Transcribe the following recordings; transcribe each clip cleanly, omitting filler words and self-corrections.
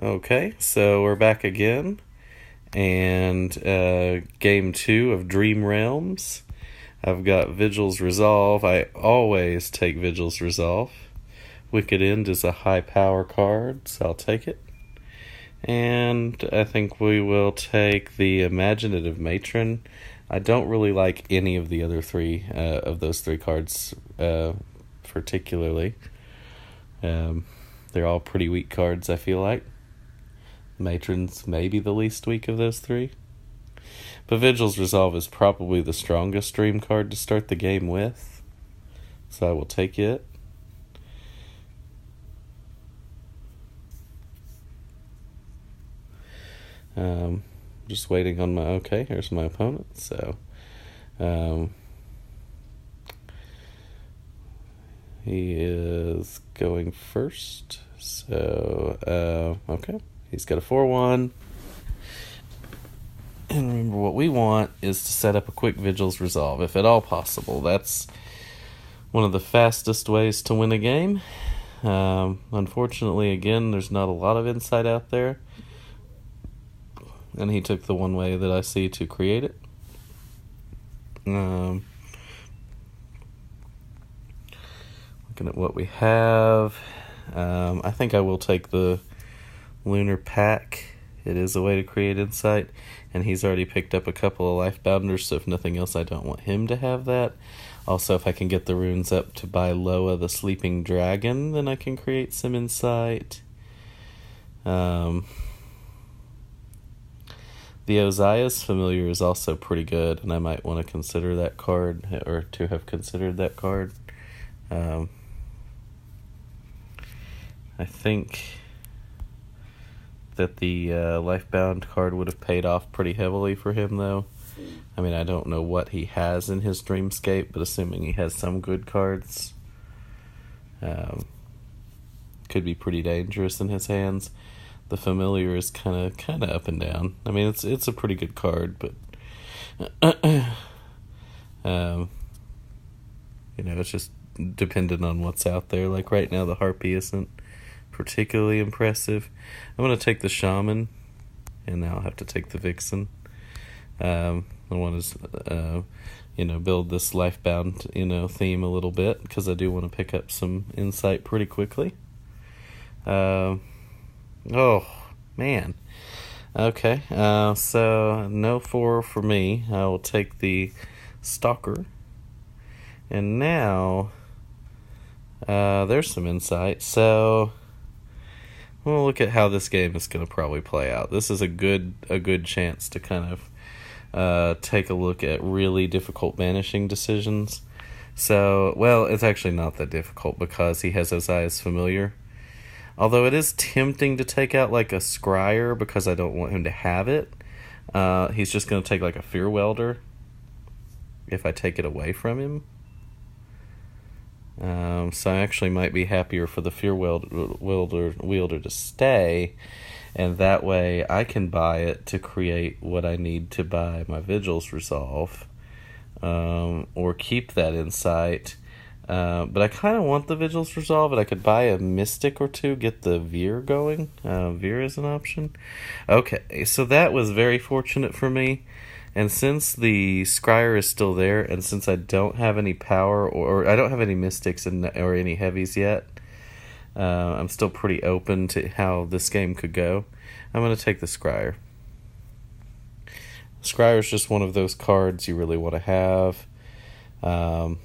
Okay, so we're back again, and game 2 of Dream Realms. I've got Vigil's Resolve. I always take Vigil's Resolve. Wicked End is a high power card, so I'll take it. And I think we will take the Imaginative Matron. I don't really like any of the other three of those three cards particularly. They're all pretty weak cards, I feel like. Matron's maybe the least weak of those three. But Vigil's Resolve is probably the strongest dream card to start the game with. So I will take it. Just waiting on my... Okay, here's my opponent. So... he is going first. So... okay. He's got a 4-1. And remember, what we want is to set up a quick Vigil's Resolve, if at all possible. That's one of the fastest ways to win a game. Unfortunately, again, there's not a lot of insight out there. And he took the one way that I see to create it. Looking at what we have, I think I will take the Lunar Pack. It is a way to create insight, and he's already picked up a couple of life bounders, so if nothing else, I don't want him to have that. Also, if I can get the runes up to buy Loa the Sleeping Dragon, then I can create some insight. The Ozias Familiar is also pretty good, and I might want to consider that card, or to have considered that card. I think that the Lifebound card would have paid off pretty heavily for him, though. I mean, I don't know what he has in his Dreamscape, but assuming he has some good cards, could be pretty dangerous in his hands. The Familiar is kind of up and down. I mean, it's a pretty good card, but it's just dependent on what's out there. Like right now, the Harpy isn't particularly impressive. I'm going to take the Shaman, and now I'll have to take the Vixen. I want to, build this Lifebound, theme a little bit, because I do want to pick up some insight pretty quickly. Oh, man. Okay, so no 4 for me. I will take the Stalker. And now, there's some insight. So, we'll look at how this game is going to probably play out. This is a good chance to kind of take a look at really difficult banishing decisions. So, well, it's actually not that difficult because he has Ozias Familiar. Although it is tempting to take out like a Scryer because I don't want him to have it. He's just going to take like a Fear Welder if I take it away from him. So I actually might be happier for the Fear Wielder to stay, and that way I can buy it to create what I need to buy my Vigil's Resolve, or keep that insight. But I kind of want the Vigil's Resolve, and I could buy a Mystic or two, get the Veer going. Veer is an option. Okay, so that was very fortunate for me. And since the Scryer is still there, and since I don't have any power, or I don't have any Mystics or any Heavies yet, I'm still pretty open to how this game could go. I'm going to take the Scryer. Scryer is just one of those cards you really want to have. I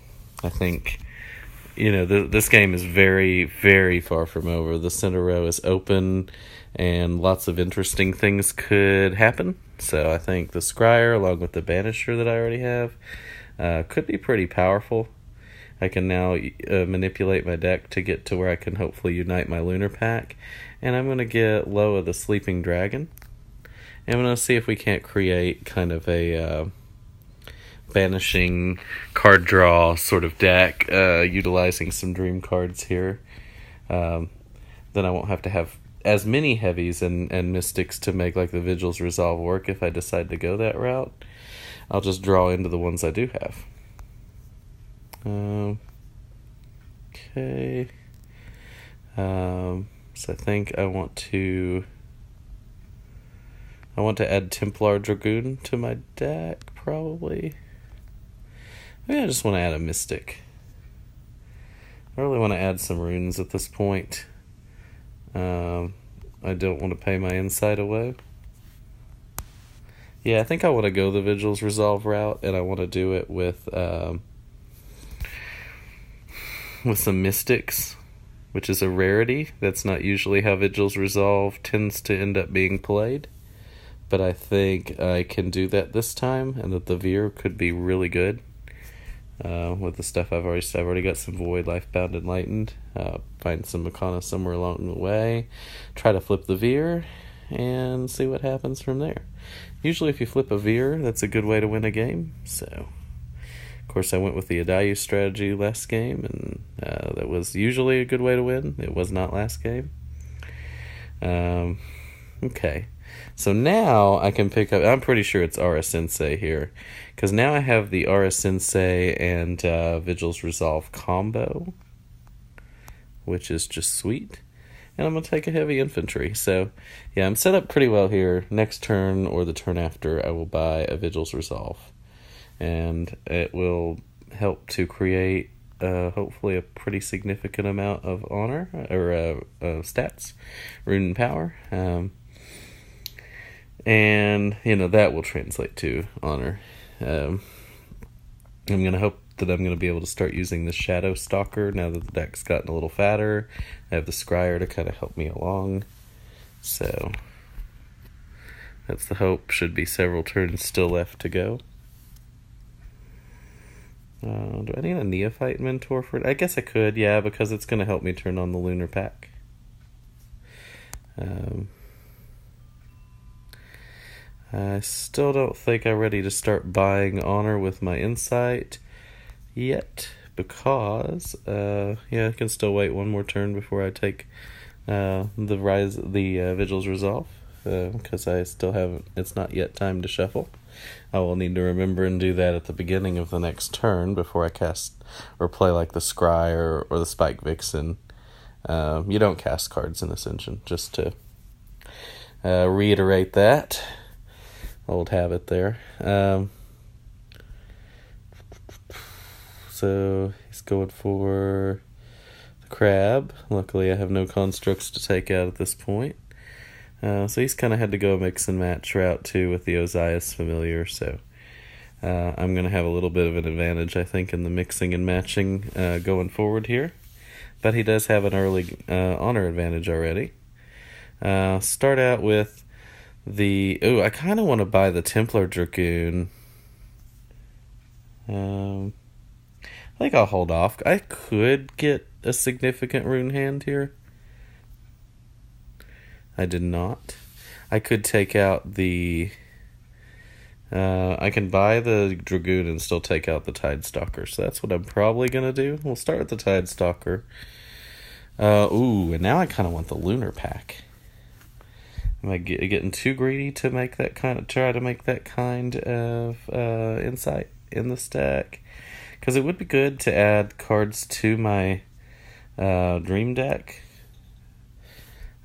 think... this game is very, very far from over. The center row is open, and lots of interesting things could happen. So I think the Scryer, along with the Banisher that I already have, could be pretty powerful. I can now manipulate my deck to get to where I can hopefully unite my Lunar Pack. And I'm going to get Loa the Sleeping Dragon. And I'm going to see if we can't create kind of a... banishing card draw sort of deck, utilizing some dream cards here. Then I won't have to have as many heavies and mystics to make like the Vigil's Resolve work if I decide to go that route. I'll just draw into the ones I do have. Okay. So I think I want to I want to add Templar Dragoon to my deck, probably. Maybe I just want to add a Mystic. I really want to add some runes at this point. I don't want to pay my insight away. Yeah, I think I want to go the Vigil's Resolve route, and I want to do it with some Mystics, which is a rarity. That's not usually how Vigil's Resolve tends to end up being played. But I think I can do that this time, and that the Veer could be really good. With the stuff I've already got some Void, Lifebound, Enlightened. Find some Makana somewhere along the way. Try to flip the Veer, and see what happens from there. Usually if you flip a Veer, that's a good way to win a game. So, of course, I went with the Adayu strategy last game, and that was usually a good way to win. It was not last game. Okay. So now I can pick up, I'm pretty sure it's Aura Sensei here, because now I have the Aura Sensei and Vigil's Resolve combo, which is just sweet. And I'm going to take a heavy infantry. So, yeah, I'm set up pretty well here. Next turn or the turn after, I will buy a Vigil's Resolve. And it will help to create, hopefully, a pretty significant amount of honor, or stats, rune and power. And, that will translate to honor. I'm going to hope that I'm going to be able to start using the Shadow Stalker now that the deck's gotten a little fatter. I have the Scryer to kind of help me along. So, that's the hope. Should be several turns still left to go. Do I need a Neophyte Mentor for it? I guess I could, yeah, because it's going to help me turn on the Lunar Pack. I still don't think I'm ready to start buying honor with my insight yet, because I can still wait one more turn before I take the Vigil's Resolve, because I still haven't. It's not yet time to shuffle. I will need to remember and do that at the beginning of the next turn before I cast or play like the Scry or the Spike Vixen. You don't cast cards in Ascension, just to reiterate that. Old habit there. So he's going for the Crab. Luckily I have no constructs to take out at this point. So he's kind of had to go a mix and match route too with the Ozias Familiar. So I'm going to have a little bit of an advantage, I think, in the mixing and matching going forward here. But he does have an early honor advantage already. Start out with I kind of want to buy the Templar Dragoon. I think I'll hold off. I could get a significant rune hand here. I did not. I could take out the... I can buy the Dragoon and still take out the Tidestalker. So that's what I'm probably going to do. We'll start with the Tidestalker. And now I kind of want the Lunar Pack. Am I getting too greedy to make that try to make that kind of insight in the stack? Because it would be good to add cards to my Dream deck.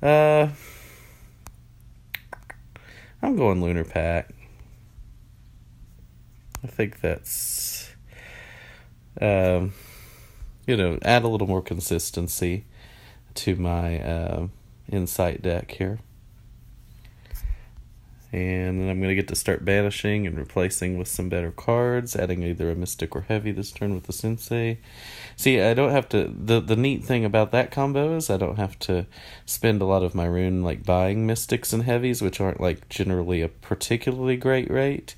I'm going Lunar Pack. I think that's, add a little more consistency to my insight deck here. And then I'm going to get to start banishing and replacing with some better cards, adding either a Mystic or Heavy this turn with the Sensei. See, I don't have to... The neat thing about that combo is I don't have to spend a lot of my rune buying Mystics and Heavies, which aren't generally a particularly great rate.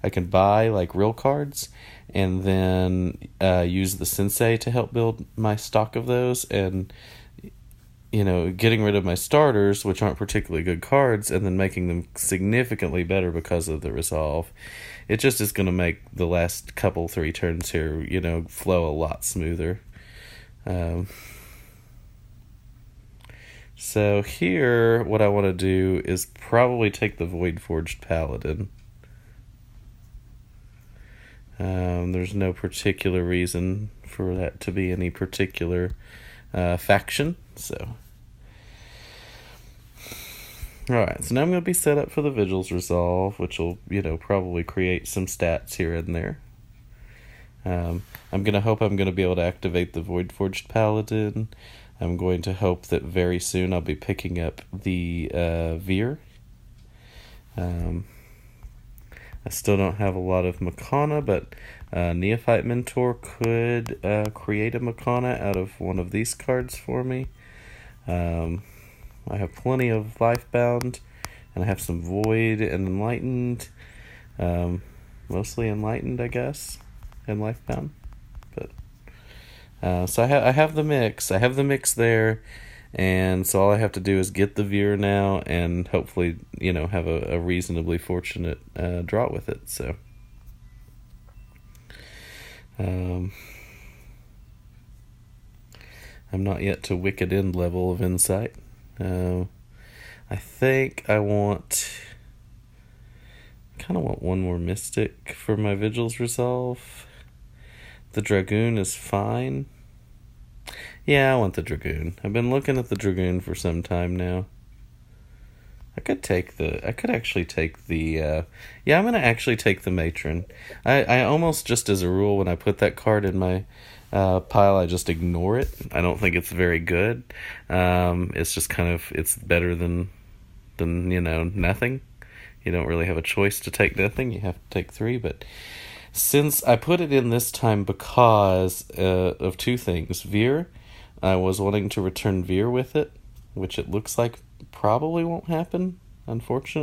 I can buy real cards and then use the Sensei to help build my stock of those, and getting rid of my starters, which aren't particularly good cards, and then making them significantly better because of the Resolve. It just is going to make the last 3 turns here, flow a lot smoother. So here, what I want to do is probably take the Voidforged Paladin. There's no particular reason for that to be any particular faction, so Alright, so now I'm going to be set up for the Vigil's Resolve, which will, probably create some stats here and there. I'm going to hope I'm going to be able to activate the Voidforged Paladin. I'm going to hope that very soon I'll be picking up the Veer. I still don't have a lot of Makana, but Neophyte Mentor could create a Makana out of one of these cards for me. I have plenty of Lifebound, and I have some Void and Enlightened. Mostly Enlightened, I guess, and Lifebound. But so I have the mix. I have the mix there, and so all I have to do is get the Veer now, and hopefully, have a reasonably fortunate draw with it. So, I'm not yet to Wicked End level of Insight. I think I kind of want one more Mystic for my Vigil's Resolve. The Dragoon is fine. Yeah, I want the Dragoon. I've been looking at the Dragoon for some time now. I could actually take the, I'm going to actually take the Matron. I almost, just as a rule, when I put that card in my pile, I just ignore it. I don't think it's very good. It's just it's better than nothing. You don't really have a choice to take nothing. You have to take 3, but since I put it in this time because of 2 things. Veer, I was wanting to return Veer with it, which it looks like probably won't happen, unfortunately.